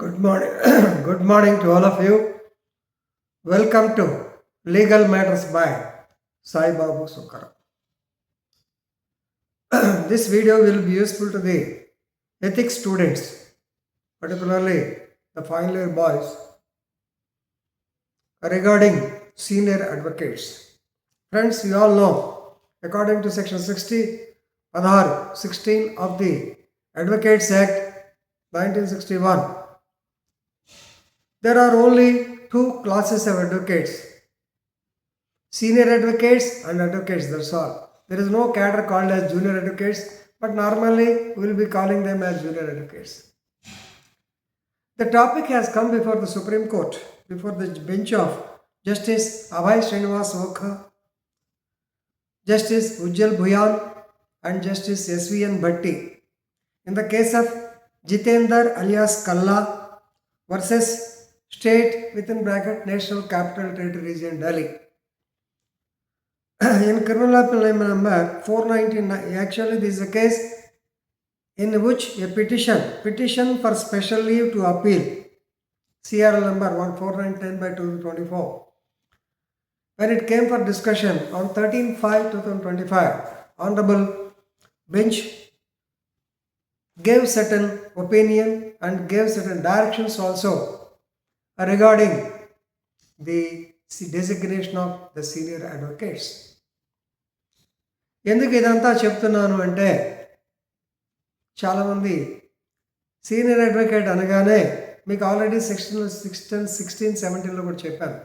Good morning. Good morning to all of you. Welcome to Legal Matters by Sai Babu Sukara. This video will be useful to the ethics students, particularly the final year boys, regarding senior advocates. Friends, you all know, according to section 16 of the Advocates Act 1961, there are only two classes of advocates: senior advocates and advocates, that's all. There is no cadre called as junior advocates, but normally we will be calling them as junior advocates. The topic has come before the Supreme Court, before the bench of Justice Abhay Srinivas Okha, Justice Ujjal Bhuyan, and Justice S.V.N. Bhatti, in the case of Jitendra alias Kalla versus State (National Capital Territory Region, Delhi). In criminal appeal number 499, actually this is a case in which a petition for special leave to appeal, CRL number 1499/2024, when it came for discussion on 13/5/2025, Honorable Bench gave certain opinion and gave certain directions also regarding the designation of the senior advocates. ఎందుకు ఇదంతా చెప్తున్నాను అంటే, చాలామంది senior advocate అనగానే మీకు already section 16-17లో కూడా చెప్పాను,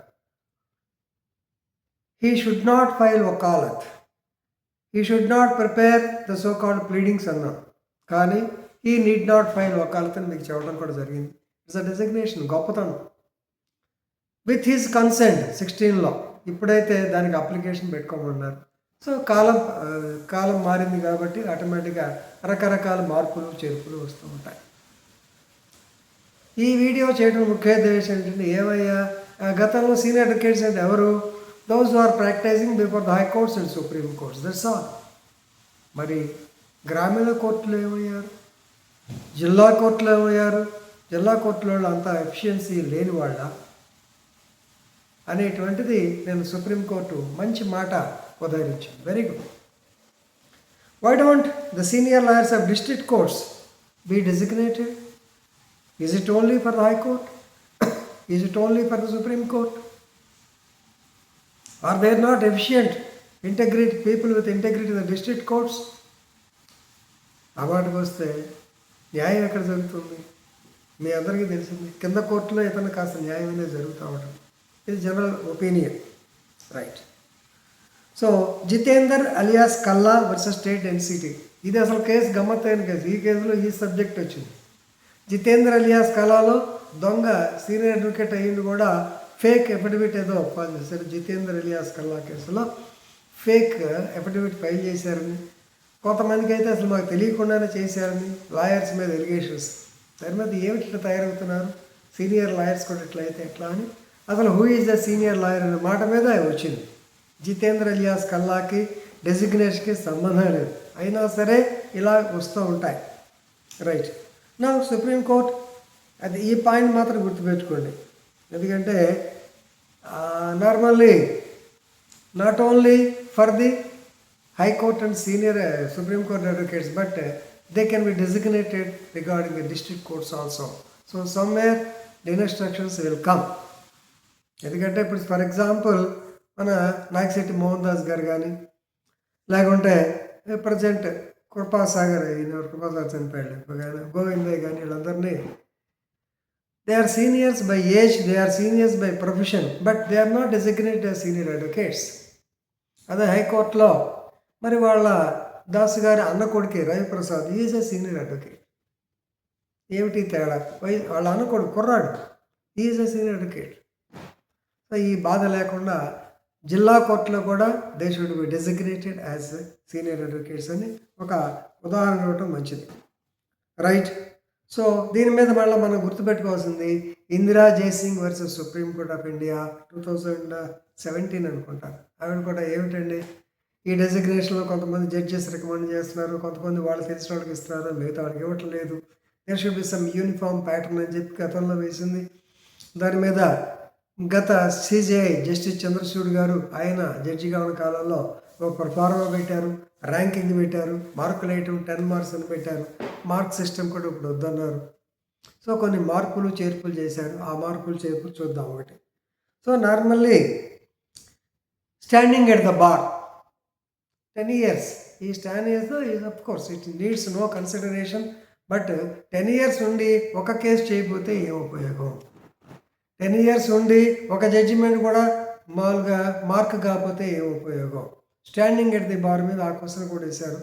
he should not file vakalat, he should not prepare the so called pleadings అన్నాం. కానీ he need not file vakalat అని మీకు చెప్పడం కూడా జరిగింది. ఇట్స్ అ డెసిగ్నేషన్, గొప్పతనం. విత్ హిజ్ కన్సెంట్ 16లో, ఇప్పుడైతే దానికి అప్లికేషన్ పెట్టుకోమన్నారు. సో కాలం మారింది కాబట్టి ఆటోమేటిక్గా రకరకాల మార్పులు చేర్పులు వస్తూ ఉంటాయి. ఈ వీడియో చేయడం ముఖ్య ఉద్దేశం ఏంటంటే, ఏమయ్యా గతంలో సీనియర్ అడ్వకేట్స్ అంటే ఎవరు? Those who are practising before the high courts and supreme courts, that's all. మరి గ్రామీణ కోర్టులు ఏమయ్యారు? జిల్లా కోర్టులు ఏమయ్యారు? జిల్లా కోర్టులో అంత ఎఫిషియన్సీ లేని వాళ్ళ అనేటువంటిది నేను సుప్రీంకోర్టు మంచి మాట ఉదహరించింది. Very good. Why don't the senior lawyers of district courts be designated? Is it only for the high court? Is it only for the supreme court? Are they not efficient integrity people with integrity in the district courts? ఆ మాటకు వస్తే న్యాయం ఎక్కడ జరుగుతుంది? మీ అందరికీ తెలిసింది, కింద కోర్టులో ఏదైనా కాస్త న్యాయం అనేది జరుగుతూ ఉంటుంది. ఇది general opinion, right? So Jitender alias Kalla versus state NCT, ఇది అసలు కేసు గమ్మత్తైన కేసు. ఈ కేసులో ఈ సబ్జెక్ట్ వచ్చింది. జితేందర్ అలియాస్ కల్లాలో దొంగ సీనియర్ అడ్వకేట్ అయ్యింది కూడా ఫేక్ ఎఫిడవిట్ ఏదో ఫైల్ చేశారు. జితేందర్ అలియాస్ కల్లా కేసులో ఫేక్ ఎఫిడవిట్ ఫైల్ చేశారని, కొంతమందికి అయితే అసలు మాకు తెలియకుండానే చేశారని లాయర్స్ మీద ఎలిగేషన్స్. దాని మీద ఏమిటి ఇట్లా తయారవుతున్నారు, సీనియర్ లాయర్స్ కూడా ఇట్లా అయితే ఎట్లా అని, అసలు who is the senior lawyer అనే మాట మీద వచ్చింది. జితేంద్ర అలియాస్ కల్లాకి డెసిగ్నేషన్కి సంబంధం లేదు, అయినా సరే ఇలా వస్తూ ఉంటాయి, రైట్? నా సుప్రీంకోర్టు అది ఈ పాయింట్ మాత్రం గుర్తుపెట్టుకోండి. ఎందుకంటే normally not only for the high court and senior supreme court advocates, but they can be designated regarding the district courts also. So somewhere the instructions will come. ఎందుకంటే ఇప్పుడు ఫర్ ఎగ్జాంపుల్ మన నాయకశెట్టి మోహన్ దాస్ గారు కానీ, లేకుంటే ప్రజెంట్ కృపాసాగర్, కృపాసాగర్ చనిపోయాడు కానీ, గోవిందయ్య కానీ, వీళ్ళందరినీ they are seniors by age, they are seniors by profession, but they are not designated as senior advocates. అదే హైకోర్టులో మరి వాళ్ళ దాసు గారి అన్న కొడుకే Raviprasad, is a senior advocate. ఏమిటి తేడా? వాళ్ళ అన్న కొడుకు కుర్రాడు, is a senior advocate. So ఈ బాధ లేకుండా జిల్లా కోర్టులో కూడా they should be designated as senior advocates అని ఒక ఉదాహరణ ఇవ్వటం మంచిది, రైట్? సో దీని మీద మళ్ళీ మనం గుర్తుపెట్టుకోవాల్సింది Indira Jaising versus supreme court of India 2017 అనుకుంటాను. ఆవిడ కూడా ఏమిటండి, ఈ డెసిగ్నేషన్లో కొంతమంది జడ్జెస్ రికమెండ్ చేస్తున్నారు, కొంతమంది వాళ్ళు తెలిసిన వాళ్ళకి ఇస్తున్నారు, మిగతా వాళ్ళకి ఇవ్వటం లేదు. There should be some uniform pattern అని చెప్పి గతంలో వేసింది. దాని మీద గత సిజేఐ జస్టిస్ చంద్రచూడ్ గారు ఆయన జడ్జిగా ఉన్న కాలంలో ఒక ప్రొఫార్మా పెట్టారు, ర్యాంకింగ్ పెట్టారు, మార్కులు వేయటం 10 మార్క్స్ అని పెట్టారు. మార్క్ సిస్టమ్ కూడా ఇప్పుడు వద్దన్నారు. సో కొన్ని మార్పులు చేర్పులు చేశారు. ఆ మార్పులు చేర్పులు చూద్దాం ఒకటి. So normally standing at the bar 10 years. ఈ stand is of course it needs no consideration. But 10 years ఉండి ఒక కేసు చేయకపోతే ఏం ఉపయోగం? 10 years ఉండి ఒక జడ్జిమెంట్ కూడా మామూలుగా మార్క్ కాకపోతే ఏం ఉపయోగం? స్టాండింగ్ ఎట్ ది బార్ మీద ఆ క్వశ్చన్ కూడా వేశారు.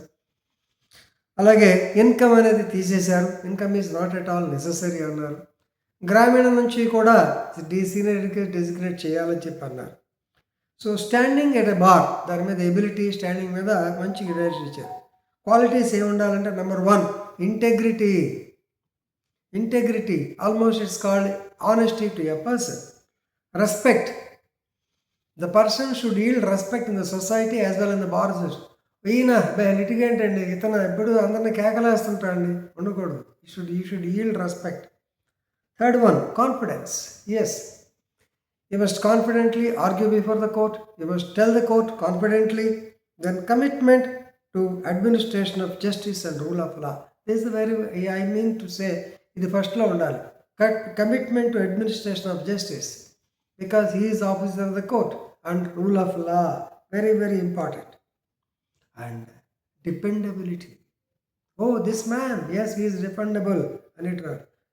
అలాగే ఇన్కమ్ అనేది తీసేశారు. Income is not at all necessary అన్నారు. గ్రామీణ నుంచి కూడా సీనియర్కి డెసిగ్నేట్ చేయాలని చెప్పి అన్నారు. So standing at a bar దాని మీద ఎబిలిటీ, స్టాండింగ్ మీద మంచి రిలేషన్ ఇచ్చారు. క్వాలిటీస్ ఏమి ఉండాలంటే number 1 integrity. Integrity almost it's called honesty to a person. Respect. The person should yield respect in the society as well in the bar association. ఈయన litigant అండి, ఇతను ఎప్పుడు అందరినీ కేకలేస్తుంటాడండి, ఉండకూడదు. You should yield respect. Third one confidence. Yes, you must confidently argue before the court. You must tell the court confidently. Then commitment to administration of justice and rule of law. This is very, I mean to say, ఇది ఫస్ట్లో ఉండాలి. Commitment to administration of justice, because he is officer of the court, and rule of law, very very important. And dependability. Oh, this man, yes, he is dependable. And it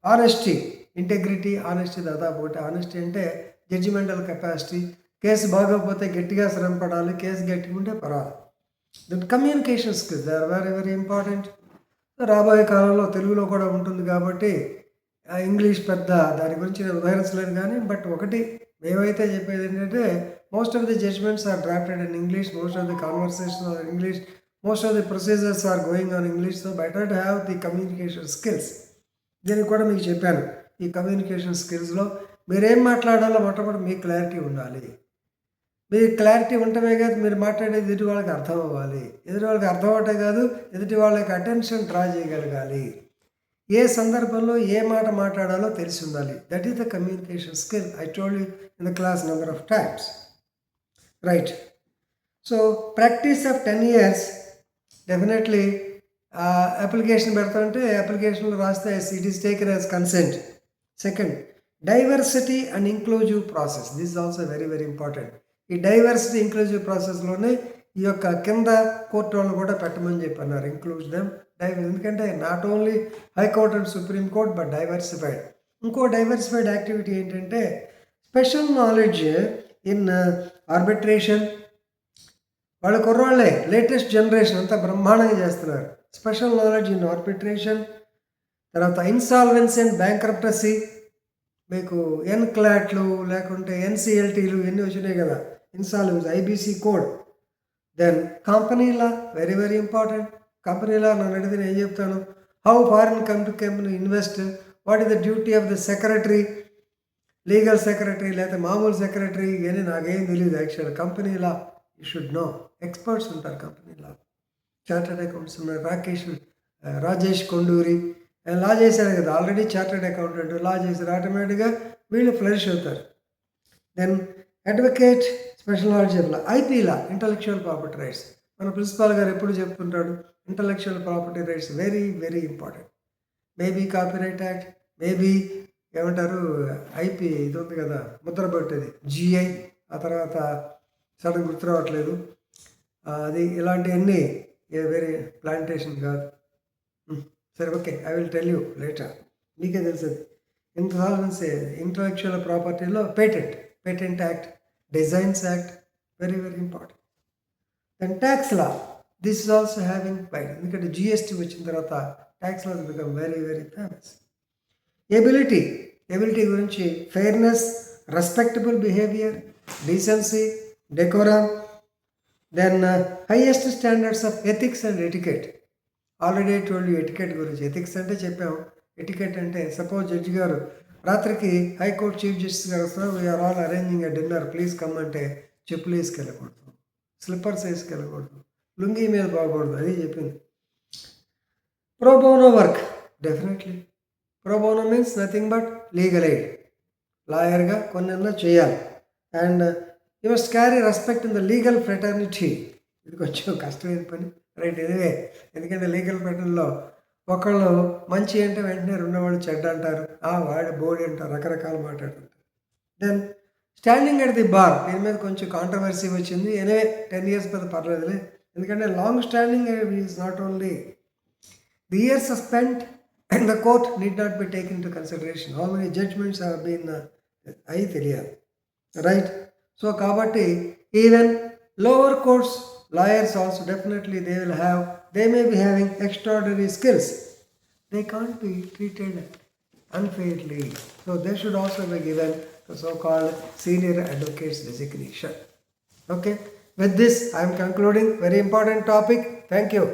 honesty, integrity, honesty దాదాపు ఒకటి. honesty అంటే judgemental capacity. Case బాగోకపోతే గట్టిగా శ్రమ పడాలి, case గట్టిగా ఉంటే పర్వాలి. Then communication skills they are very very important. రాబోయే కాలంలో తెలుగులో కూడా ఉంటుంది కాబట్టి ఇంగ్లీష్ పెద్ద దాని గురించి నేను ఉదాహరించలేను కానీ, బట్ ఒకటి మేమైతే చెప్పేది ఏంటంటే most of the judgements are drafted in English, most of the conversation are English, most of the procedures are going on English. So better to have the communication skills. దీనికి కూడా మీకు చెప్పాను, ఈ కమ్యూనికేషన్ స్కిల్స్లో మీరేం మాట్లాడాలో మొట్టమొదటి మీకు క్లారిటీ ఉండాలి. మీకు క్లారిటీ ఉండటమే కాదు, మీరు మాట్లాడేది ఎదుటి వాళ్ళకి అర్థం అవ్వాలి. ఎదుటి వాళ్ళకి అర్థం అవటే కాదు, ఎదుటి వాళ్ళకి అటెన్షన్ డ్రా చేయగలగాలి. ఏ సందర్భంలో ఏ మాట మాట్లాడాలో తెలిసి ఉండాలి. That is the communication skill. I told you in the class number of times. Right. So practice of 10 years definitely application పెడతామంటే అప్లికేషన్లో రాస్తే it is taken as consent. Second, diversity and inclusive process. This is also very very important. ఈ diversity inclusive ప్రాసెస్లోనే ఈ యొక్క కింద court వాళ్ళు కూడా పెట్టమని చెప్పి అన్నారు. ఇంక్లూడ్ దెమ్ ఎందుకంటే not only high court and supreme court but diversified. ఇంకో డైవర్సిఫైడ్ యాక్టివిటీ ఏంటంటే స్పెషల్ నాలెడ్జ్ ఇన్ ఆర్బిట్రేషన్. వాళ్ళ కుర్రాళ్ళే లేటెస్ట్ జనరేషన్ అంతా బ్రహ్మాండంగా చేస్తున్నారు. Special knowledge in arbitration. తర్వాత ఇన్సాల్వెన్సీ అండ్ బ్యాంక్రప్టసీ. మీకు ఎన్క్లాట్లు లేకుంటే ఎన్సిఎల్టీలు ఎన్ని వచ్చినాయి కదా, insolvency, IBC code. Then company law, very very important. Company law నన్ను అడిగితే నేను ఏం చెప్తాను? How foreign company invest, what is the duty of the secretary, legal secretary లేకపోతే మామూలు సెక్రటరీ, ఇవన్నీ నాకేం తెలియదు. Actual company law you should no. Experts ఉంటారు కంపెనీ లా. చార్టర్డ్ అకౌంట్స్ ఉన్నారు, రాజేష్ కొండూరి లా చేశారు కదా, ఆల్రెడీ చార్టర్డ్ అకౌంటెంట్. లా చేశారు, ఆటోమేటిక్గా వీళ్ళు ఫ్లరిష్ అవుతారు. దెన్ అడ్వకేట్, స్పెషల్ నాలెడ్జ్ లా. ఐపీ లా, ఇంటలెక్చువల్ ప్రాపర్టీ రైట్స్. మన ప్రిన్సిపాల్ గారు ఎప్పుడు చెప్తుంటాడు, intellectual property rights very very important. Maybe copyright act, maybe ఏమంటారు ఐపీ ఇది ఉంది కదా ముద్ర పెట్టేది, జిఐ, ఆ తర్వాత సడన్ గుర్తు రావట్లేదు అది. ఇలాంటివన్నీ వెరీ ప్లాంటేషన్ కాదు. సరే, okay, I will tell you later. నీకే తెలుస్తుంది. ఇన్సాల్వెన్సీ, ఇంటలెక్చువల్ ప్రాపర్టీలో patent act, designs act, very very important. Then tax law, this is also having wide. ఎందుకంటే జిఎస్టీ వచ్చిన తర్వాత tax laws become very very famous. Ability గురించి fairness, respectable behaviour, decency, decorum. Then highest standards of ethics and etiquette. Already told you etiquette గురించి. Ethics అంటే చెప్పాము, etiquette అంటే suppose judge గారు రాత్రికి హైకోర్టు చీఫ్ జస్టిస్ గారు వస్తున్నారు, we are all arranging a dinner, please come అంటే చెప్పులు వేసుకెళ్ళకూడదు, స్లిప్పర్స్ వేసుకెళ్ళకూడదు, లుంగీ మీద పోకూడదు, అది చెప్పింది. Pro bono work, definitely pro bono means nothing but legal aid. లాయర్గా కొన్ని చేయాలి. And you must carry respect in the legal fraternity. ఇది కొంచెం కష్టమైన పని, రైట్? ఎనివే, ఎందుకంటే లీగల్ ఫ్రెటర్లో ఒకళ్ళు మంచి అంటే వెంటనే రెండో వాళ్ళు చెడ్డ అంటారు, వాడు బోడి అంటారు, రకరకాలు మాట్లాడుతుంటారు. Then standing at the bar, దీని మీద కొంచెం కాంట్రవర్సీ వచ్చింది. ఎనివే 10 years మీద పర్లేదులే, ఎందుకంటే long standing is not only the years spent in the court need not be take into consideration. How many judgements have been అయి తెలియాలి, right? So కాబట్టి even lower courts lawyers also definitely they may be having extraordinary skills. They can't be treated unfairly. So they should also be given the so-called senior advocates designation. Okay. With this, I am concluding very important topic. Thank you.